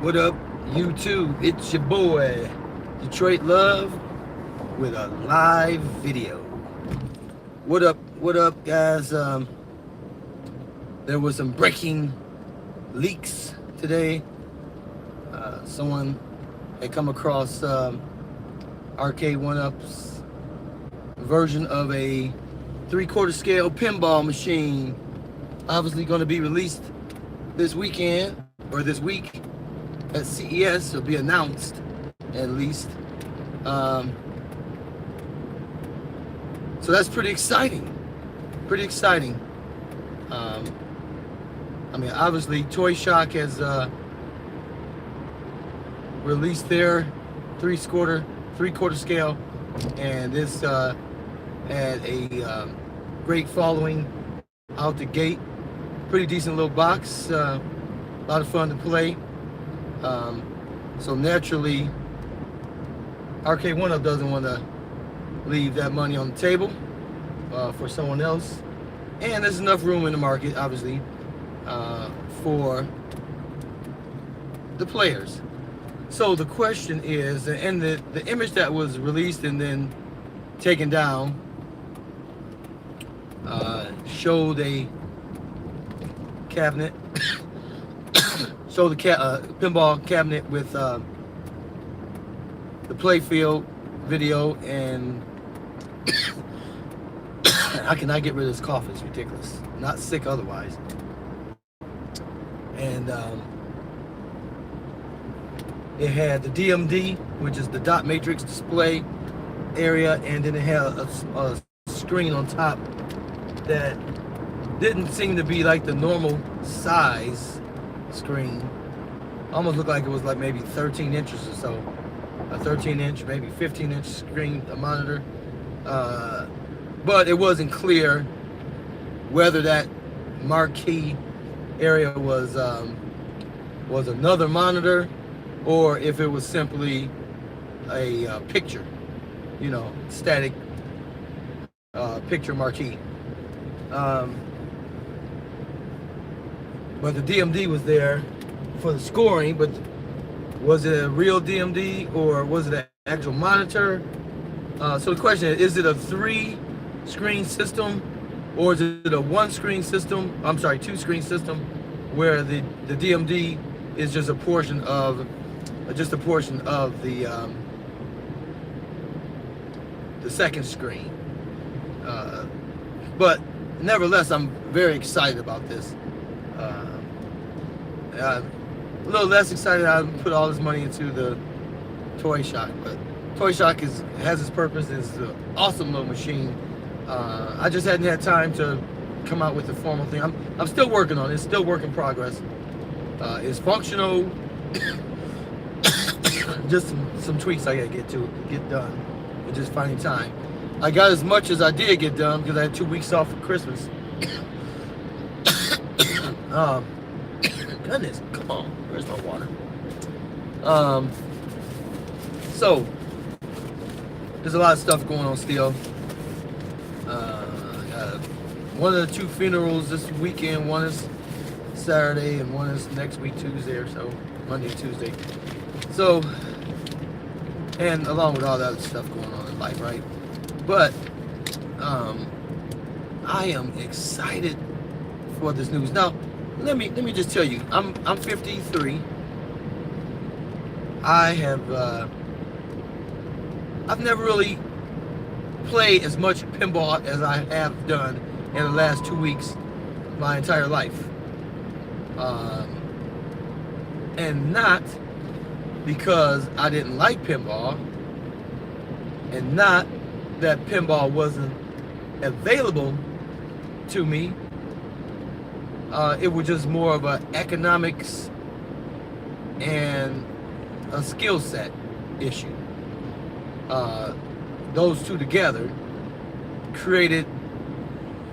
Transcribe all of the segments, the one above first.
What up, YouTube? It's your boy, Detroit Love, with a live video. What up, guys? There was some breaking leaks today. Someone had come across Arcade1Up's version of a 3/4 scale pinball machine, obviously going to be released this weekend or this week at CES. It'll be announced at least. So that's pretty exciting. I mean, obviously Toyshock has released their 3/4 scale, and this had a great following out the gate. Pretty decent little box, a lot of fun to play. So naturally, Arcade1Up doesn't want to leave that money on the table for someone else, and there's enough room in the market, obviously, for the players. So the question is, and the image that was released and then taken down showed a cabinet, showed the pinball cabinet with the playfield video, and I cannot get rid of this cough. It's ridiculous. Not sick otherwise. And it had the DMD, which is the dot matrix display area, and then it had a screen on top that didn't seem to be like the normal size screen. Almost looked like it was like maybe 13 inches or so. A 13-inch, maybe 15-inch screen, a monitor. But it wasn't clear whether that marquee area was another monitor, or if it was simply a picture, you know, static picture marquee. But the DMD was there for the scoring, but was it a real DMD or was it an actual monitor? So the question is it a 3-screen system, or is it a 1-screen system? I'm sorry, 2-screen system, where the DMD is just a portion of the second screen. But nevertheless, I'm very excited about this. A little less excited I put all this money into the Toyshock, but Toyshock has its purpose. It's an awesome little machine. I just hadn't had time to come out with the formal thing. I'm still working on it. It's still work in progress. It's functional. Just some tweaks I gotta get done, and just finding time. I got as much as I did get done because I had 2 weeks off for Christmas. Goodness, come on, where's my water? So there's a lot of stuff going on still. One of the 2 funerals this weekend. One is Saturday and one is next week Tuesday or so, Monday, Tuesday. So, and along with all that other stuff going on in life, right? But I am excited for this news. Now, let me just tell you, I'm 53. I've never really played as much pinball as I have done in the last 2 weeks my entire life. And not because I didn't like pinball, and not that pinball wasn't available to me. It was just more of an economics and a skill set issue. Those two together created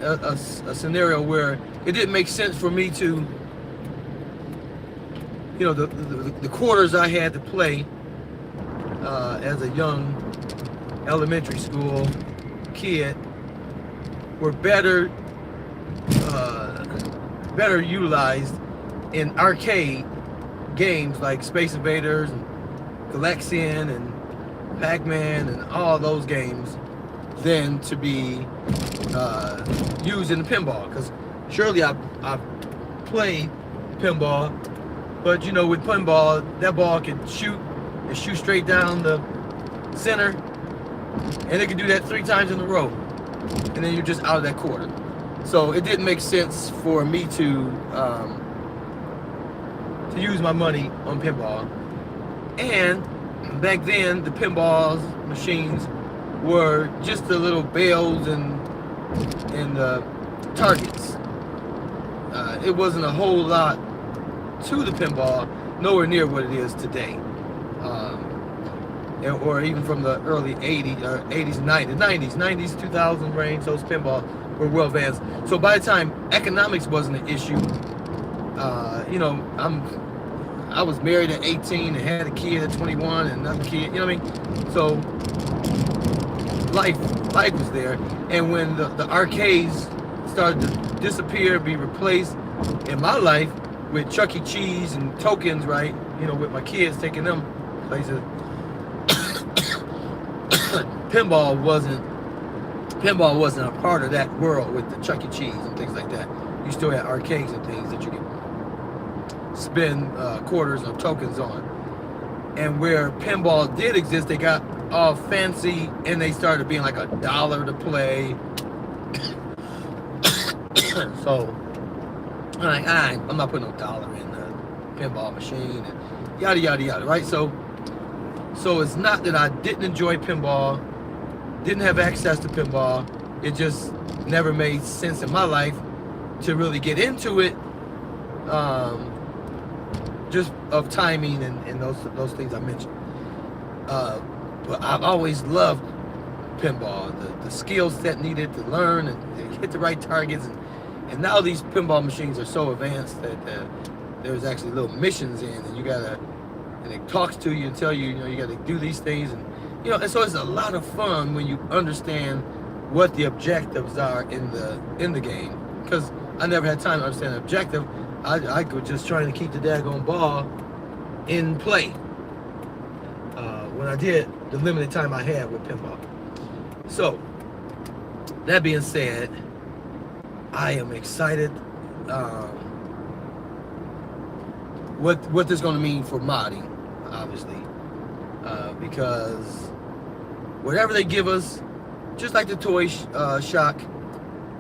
a scenario where it didn't make sense for me to, you know, the quarters I had to play as a young elementary school kid were better utilized in arcade games like Space Invaders and Galaxian and Pac-Man and all those games than to be used in the pinball. Because surely I played pinball, but you know, with pinball, that ball can shoot straight down the center, and it can do that 3 times in a row, and then you're just out of that quarter. So it didn't make sense for me to use my money on pinball. And back then, the pinball machines were just the little bells and targets. It wasn't a whole lot to the pinball, nowhere near what it is today. Or even from the early 80s, 90s, 2000 range, those pinball were well advanced. So by the time economics wasn't an issue, you know, I was married at 18 and had a kid at 21 and another kid, you know what I mean? So life was there. And when the arcades started to disappear, be replaced in my life with Chuck E. Cheese and tokens, right? You know, with my kids, taking them places. Pinball wasn't a part of that world with the Chuck E. Cheese and things like that. You still had arcades and things that you could spend quarters or tokens on. And where pinball did exist, they got all fancy and they started being like $1 to play. So I'm like, I'm not putting no dollar in the pinball machine and yada yada yada, right? So it's not that I didn't enjoy pinball, didn't have access to pinball. It just never made sense in my life to really get into it, just of timing and those things I mentioned. But I've always loved pinball, the skill set needed to learn and hit the right targets. And now these pinball machines are so advanced that there's actually little missions in, and and it talks to you and tell you, you know, you got to do these things, and you know, and so it's a lot of fun when you understand what the objectives are in the game. Because I never had time to understand the objective. I was just trying to keep the daggone ball in play. When I did the limited time I had with pinball. So that being said, I am excited what this is going to mean for modding, obviously, because whatever they give us, just like the Toyshock,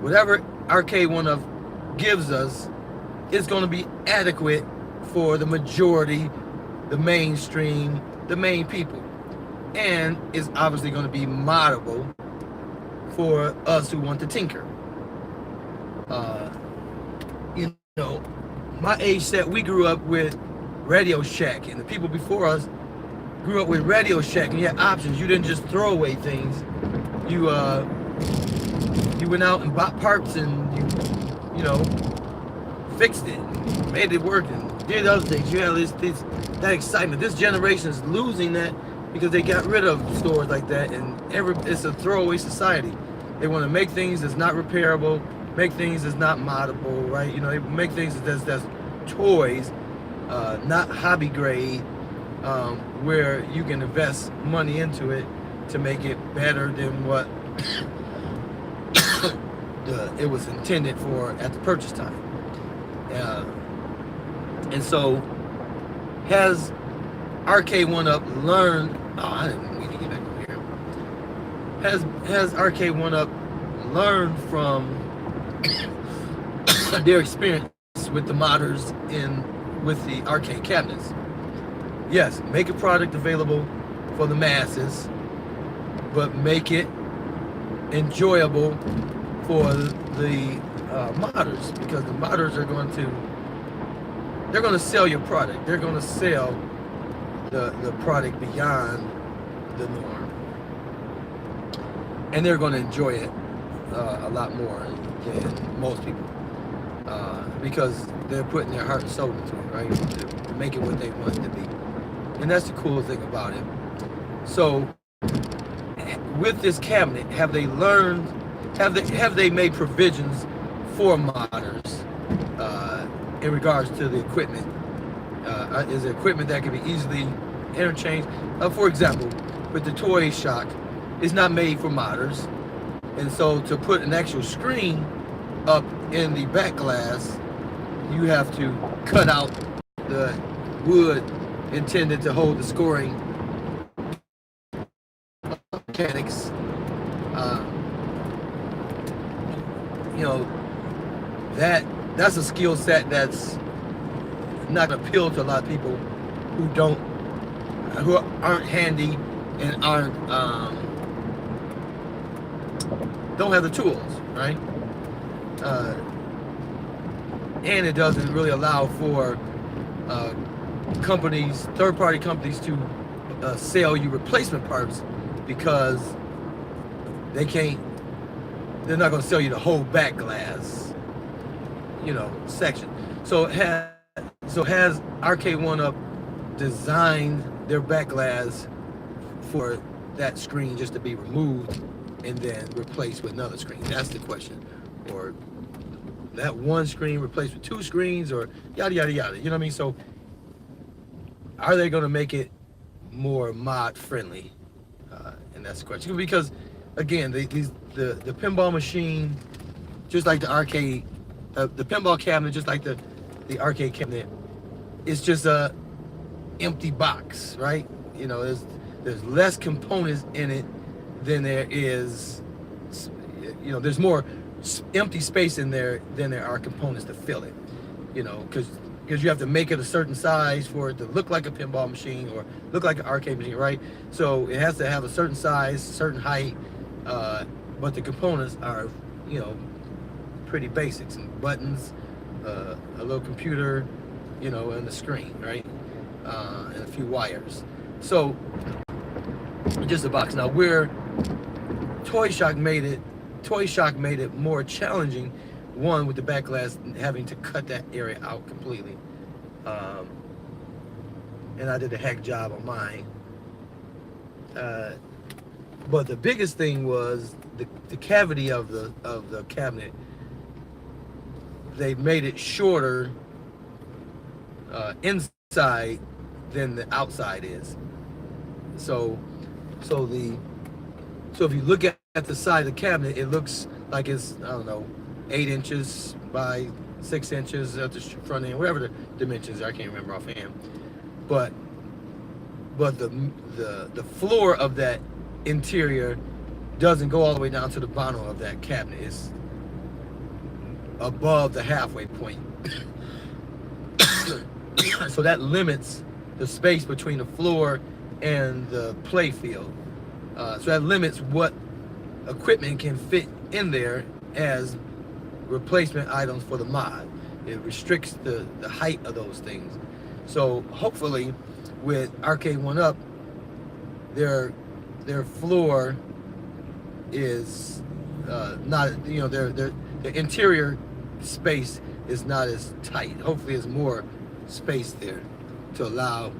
whatever Arcade1Up gives us, is going to be adequate for the majority, the mainstream, the main people, and is obviously going to be moddable for us who want to tinker. You know, my age set, we grew up with Radio Shack, and the people before us grew up with Radio Shack, and you had options. You didn't just throw away things. You went out and bought parts, and you know, fixed it, made it work, and did other things. You had that excitement. This generation is losing that because they got rid of stores like that, and it's a throwaway society. They want to make things that's not repairable, make things that's not moddable, right? You know, they make things that's toys, not hobby grade, where you can invest money into it to make it better than what it was intended for at the purchase time. And so, has Arcade1Up learned? Oh, I didn't mean to get back over here. Has Arcade1Up learned from their experience with the modders with the arcade cabinets? Yes, make a product available for the masses, but make it enjoyable for the modders, because the modders are going to sell your product. They're going to sell the product beyond the norm, and they're going to enjoy it a lot more than most people, because they're putting their heart and soul into it, right, to make it what they want it to be. And that's the cool thing about it. So with this cabinet, have they made provisions for modders in regards to the equipment is equipment that can be easily interchanged. For example, with the Toyshock, it's not made for modders, and so to put an actual screen up in the back glass, you have to cut out the wood intended to hold the scoring mechanics. You know, that's a skill set that's not gonna appeal to a lot of people who aren't handy and aren't don't have the tools, right? And it doesn't really allow for companies, third-party companies, to sell you replacement parts, because they're not going to sell you the whole back glass, section. So has Arcade1Up designed their back glass for that screen just to be removed and then replaced with another screen? That's the question. Or that one screen replaced with two screens, or yada yada yada. You know what I mean? So are they going to make it more mod friendly? And that's the question. Because again, the pinball machine, just like the arcade, the pinball cabinet, just like the arcade cabinet, it's just a empty box, right? There's less components in it than there is. There's more empty space in there than there are components to fill it. Because you have to make it a certain size for it to look like a pinball machine or look like an arcade machine, right? So it has to have a certain size, certain height, but the components are, pretty basic. Some buttons, a little computer, and the screen, right? And a few wires. So just a box. Now where Toyshock made it more challenging, one, with the back glass, having to cut that area out completely, and I did a heck job on mine. But the biggest thing was the cavity of the cabinet. They made it shorter inside than the outside is. So if you look at the side of the cabinet, it looks like it's, I don't know, 8 inches by 6 inches at the front end, whatever the dimensions are, I can't remember offhand. But the floor of that interior doesn't go all the way down to the bottom of that cabinet. It's above the halfway point. So that limits the space between the floor and the play field. So that limits what equipment can fit in there as replacement items for the mod. It restricts the height of those things. So hopefully with Arcade1Up, their floor is not, their interior space is not as tight. Hopefully there's more space there to allow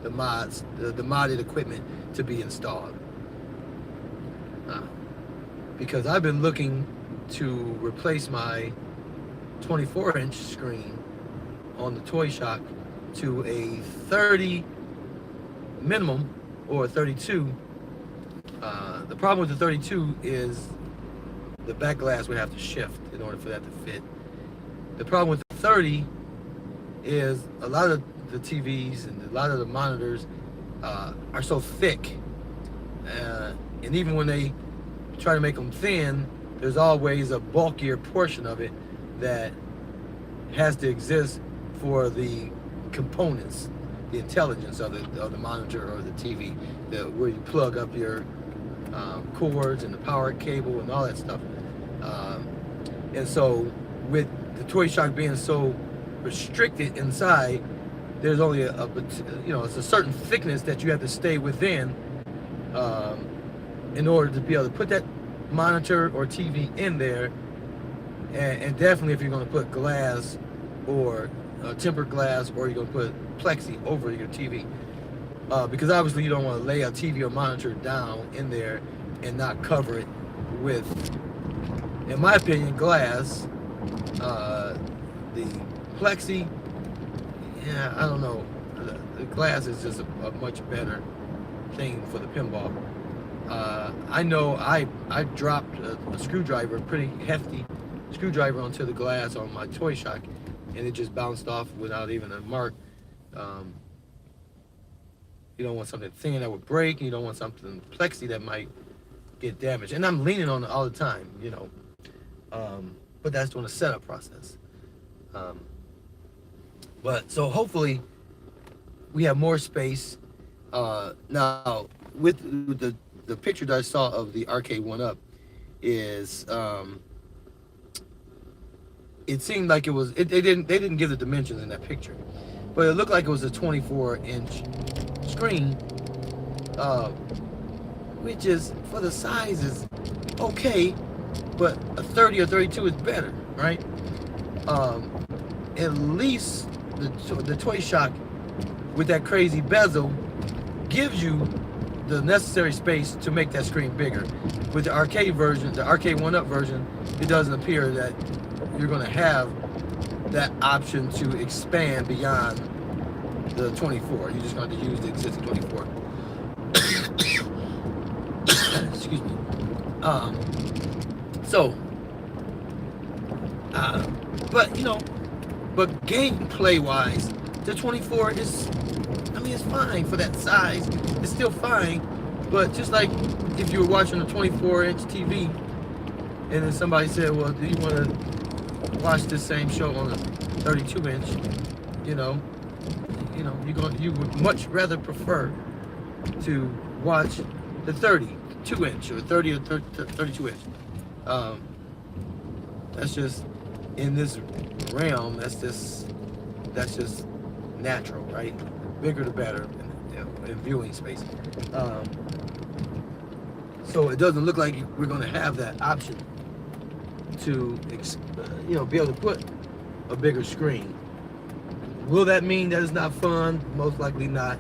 the modded equipment to be installed. Because I've been looking to replace my 24-inch screen on the Toyshock to a 30 minimum, or 32. The problem with the 32 is the back glass would have to shift in order for that to fit. The problem with the 30 is a lot of the TVs and a lot of the monitors are so thick, and even when they try to make them thin, there's always a bulkier portion of it that has to exist for the components, the intelligence of the monitor or the TV, where you plug up your cords and the power cable and all that stuff. And so with the Toyshock being so restricted inside, there's only it's a certain thickness that you have to stay within in order to be able to put that monitor or TV in there. And definitely if you're going to put glass or tempered glass, or you're going to put Plexi over your TV. Because obviously you don't want to lay a TV or monitor down in there and not cover it with, in my opinion, glass. The Plexi yeah, I don't know. The glass is just a much better thing for the pinball. I know I dropped a screwdriver, pretty hefty screwdriver, onto the glass on my Toyshock, and it just bounced off without even a mark. You don't want something thin that would break. You don't want something plexi that might get damaged. And I'm leaning on it all the time, you know. But that's during the setup process. But so hopefully we have more space. Now with the picture that I saw of the Arcade1Up is it seemed like it was they didn't give the dimensions in that picture, but it looked like it was a 24-inch screen, which is, for the size, is okay, but a 30 or 32 is better, right? At least the Toyshock with that crazy bezel gives you the necessary space to make that screen bigger. With the arcade version, the Arcade1Up version, it doesn't appear that you're going to have that option to expand beyond the 24. You're just going to use the existing 24. Excuse me. But you know, but gameplay wise, the 24 is, I mean, it's fine for that size. It's still fine, but just like if you were watching a 24-inch TV, and then somebody said, "Well, do you want to watch this same show on a 32-inch?" You know, you would much rather prefer to watch the 32-inch or 30 or 32-inch. That's just, in this realm, that's just natural, right? Bigger the better, in viewing space. So it doesn't look like we're going to have that option to, be able to put a bigger screen. Will that mean that it's not fun? Most likely not.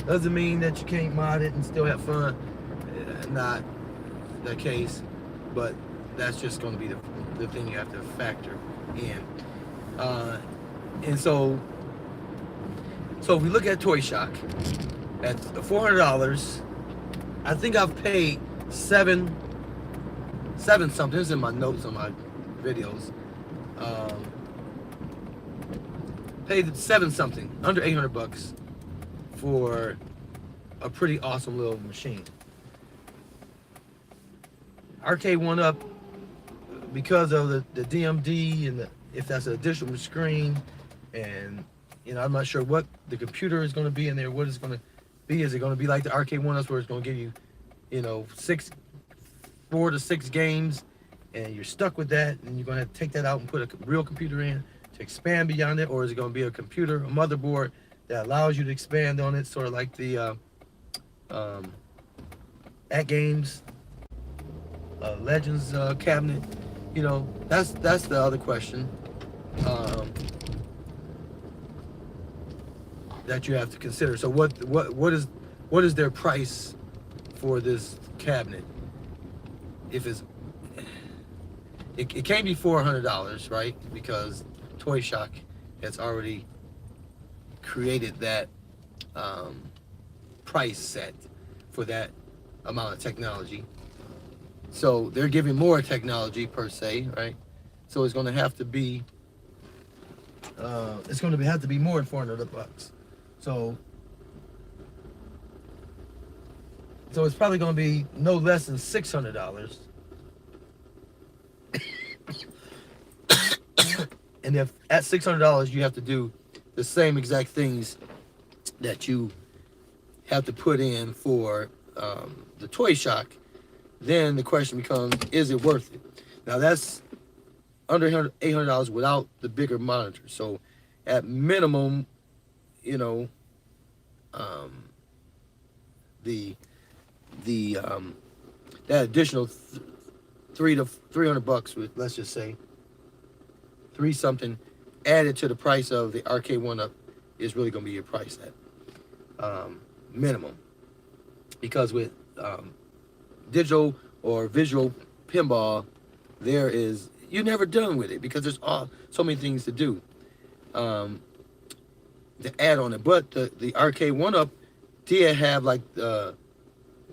Doesn't mean that you can't mod it and still have fun. Not the case, but that's just going to be the thing you have to factor in. And so if we look at Toyshock at $400, I think I've paid seven something. This is in my notes on my videos. Paid 7 something, under $800 for a pretty awesome little machine. Arcade1Up, because of the DMD and if that's an additional screen, and I'm not sure what the computer is going to be in there, what it's going to be. Is it going to be like the Arcade1Up where it's going to give you, 4 to 6 games, and you're stuck with that, and you're going to have to take that out and put a real computer in to expand beyond it? Or is it going to be a computer, a motherboard that allows you to expand on it, sort of like the at games Legends cabinet? That's the other question that you have to consider. So what is their price for this cabinet? If it can't be $400, right? Because Toyshock has already created that price set for that amount of technology. So they're giving more technology per se, right? So it's going to have to be have to be more than $400. So it's probably going to be no less than $600. And if at $600 you have to do the same exact things that you have to put in for the Toyshock, then the question becomes, is it worth it? Now that's under $800 without the bigger monitor. So at minimum, that additional $300 with, let's just say, 3 something added to the price of the Arcade1Up is really going to be your price at minimum. Because with digital or visual pinball, you're never done with it because there's so many things to do. add on it. But the Arcade1Up did have like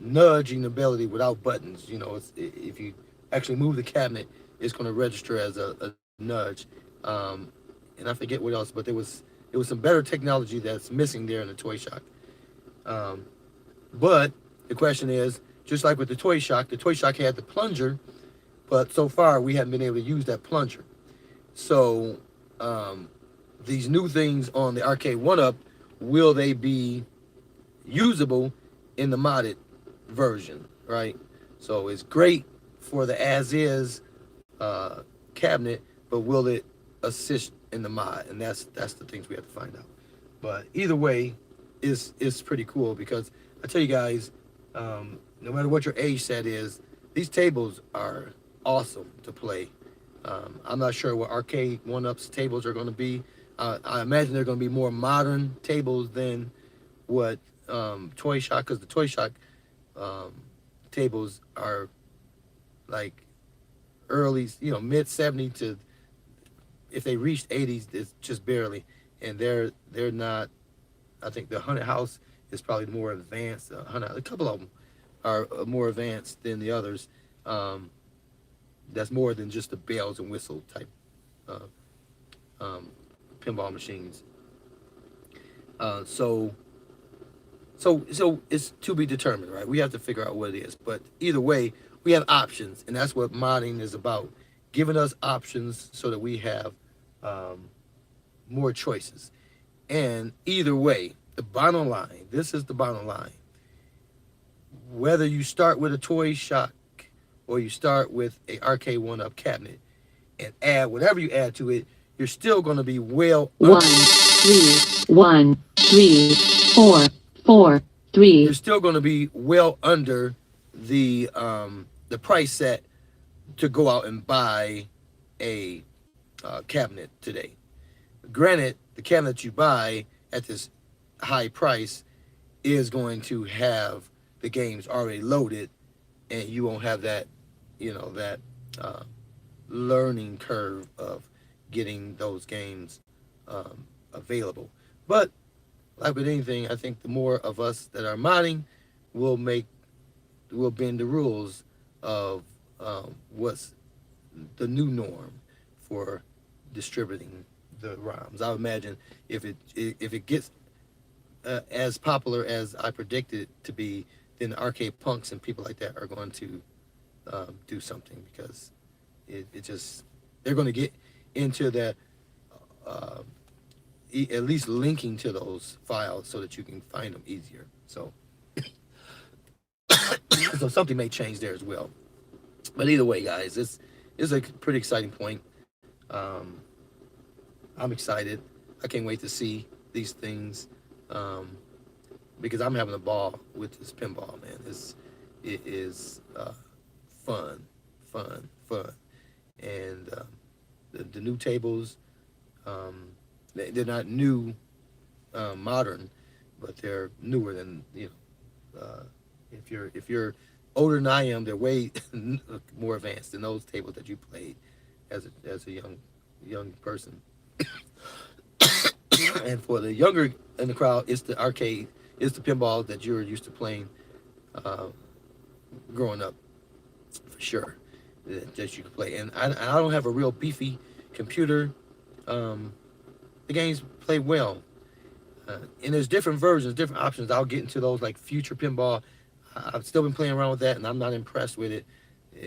nudging ability without buttons. You know, if you actually move the cabinet, it's going to register as a nudge. And I forget what else, but there was some better technology that's missing there in the Toyshock. But the question is, just like with the Toyshock had the plunger, but so far we haven't been able to use that plunger. So these new things on the Arcade1Up, will they be usable in the modded version, right? So it's great for the as-is cabinet, but will it assist in the mod? And that's the things we have to find out. But either way, it's pretty cool, because I tell you guys, no matter what your age set is, these tables are awesome to play. I'm not sure what Arcade1Up's tables are going to be. I imagine they're going to be more modern tables than what Toyshock, because the Toyshock tables are like early, mid 70s to, if they reached 80s, it's just barely. And they're not, I think the Haunted House is probably more advanced. A couple of them are more advanced than the others. That's more than just the bells and whistle type pinball machines. So it's to be determined, right? We have to figure out what it is. But either way, we have options, and that's what modding is about, giving us options so that we have more choices. And either way, the bottom line, this is the bottom line. Whether you start with a Toyshock or you start with a Arcade1Up cabinet and add whatever you add to it, you're still going to be well under 1 3 4 4 3. You're still going to be well under the price set to go out and buy a cabinet today. Granted, the cabinet you buy at this high price is going to have the games already loaded, and you won't have that, that learning curve of getting those games available. But like with anything, I think the more of us that are modding will bend the rules of what's the new norm for distributing the ROMs. I would imagine if it gets as popular as I predicted it to be, then the arcade punks and people like that are going to do something, because they're going to get into that, at least linking to those files so that you can find them easier. So so something may change there as well. But either way, guys, it's a pretty exciting point. I'm excited. I can't wait to see these things, because I'm having a ball with this pinball, man. It is fun. And the new tables, they're not new, modern, but they're newer than, if you're older than I am, they're way more advanced than those tables that you played as a young person. And for the younger in the crowd, it's the arcade, it's the pinball that you're used to playing growing up, for sure, that you can play. And I don't have a real beefy computer. The games play well, and there's different versions, different options. I'll get into those, like Future Pinball. I've still been playing around with that, and I'm not impressed with it.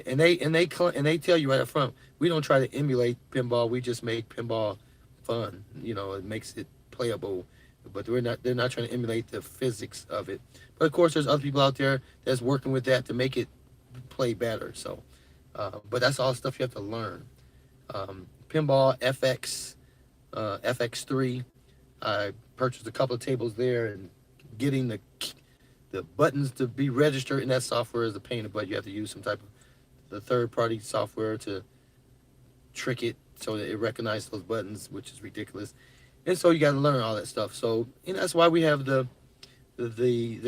And they tell you right up front, we don't try to emulate pinball. We just make pinball fun. It makes it playable, but they're not trying to emulate the physics of it. But of course, there's other people out there that's working with that to make it play better. So, but that's all stuff you have to learn. Pinball FX, FX3. I purchased a couple of tables there, and getting the buttons to be registered in that software is a pain in the butt. You have to use some type of the third-party software to trick it so that it recognizes those buttons, which is ridiculous. And so you got to learn all that stuff. So that's why we have the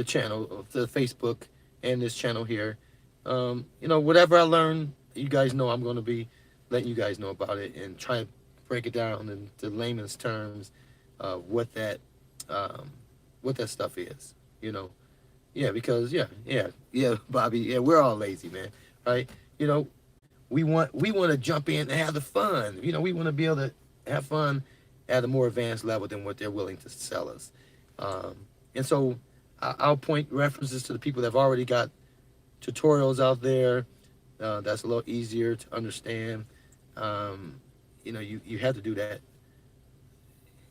channel, the Facebook, and this channel here. Whatever I learn, you guys know I'm going to be letting you guys know about it and try to break it down into layman's terms of what that what that stuff is. You know, yeah, because yeah, Bobby, yeah, we're all lazy, man, right? You know, we want to jump in and have the fun. You know, we want to be able to have fun at a more advanced level than what they're willing to sell us. And so I'll point references to the people that have already got tutorials out there. That's a little easier to understand. You know, you have to do that.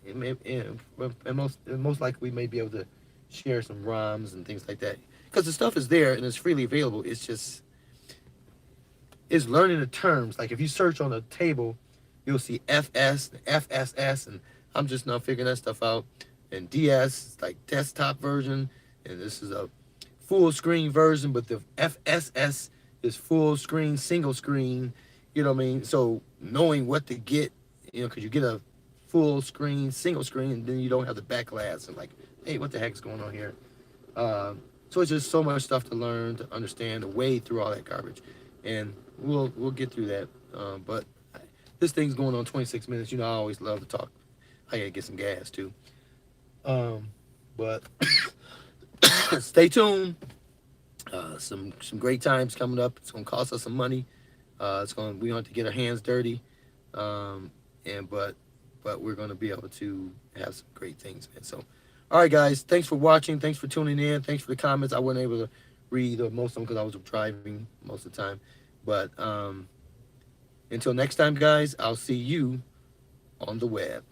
And most likely we may be able to share some ROMs and things like that, because the stuff is there and it's freely available. It's just learning the terms. Like if you search on a table, you'll see FS, FSS, and I'm just now figuring that stuff out. And DS, like desktop version, and this is a full screen version, but the FSS is full screen, single screen. You know what I mean? So knowing what to get, you know, because you get a full screen, single screen, and then you don't have the back glass, and like, hey, what the heck's going on here? So it's just so much stuff to learn, to understand, to wade through all that garbage, and we'll get through that. But this thing's going on 26 minutes. You know, I always love to talk. I gotta get some gas too. But stay tuned. Some great times coming up. It's gonna cost us some money. We want to get our hands dirty. But we're gonna be able to have some great things, man. So, all right, guys. Thanks for watching. Thanks for tuning in. Thanks for the comments. I wasn't able to read most of them because I was driving most of the time. But until next time, guys, I'll see you on the web.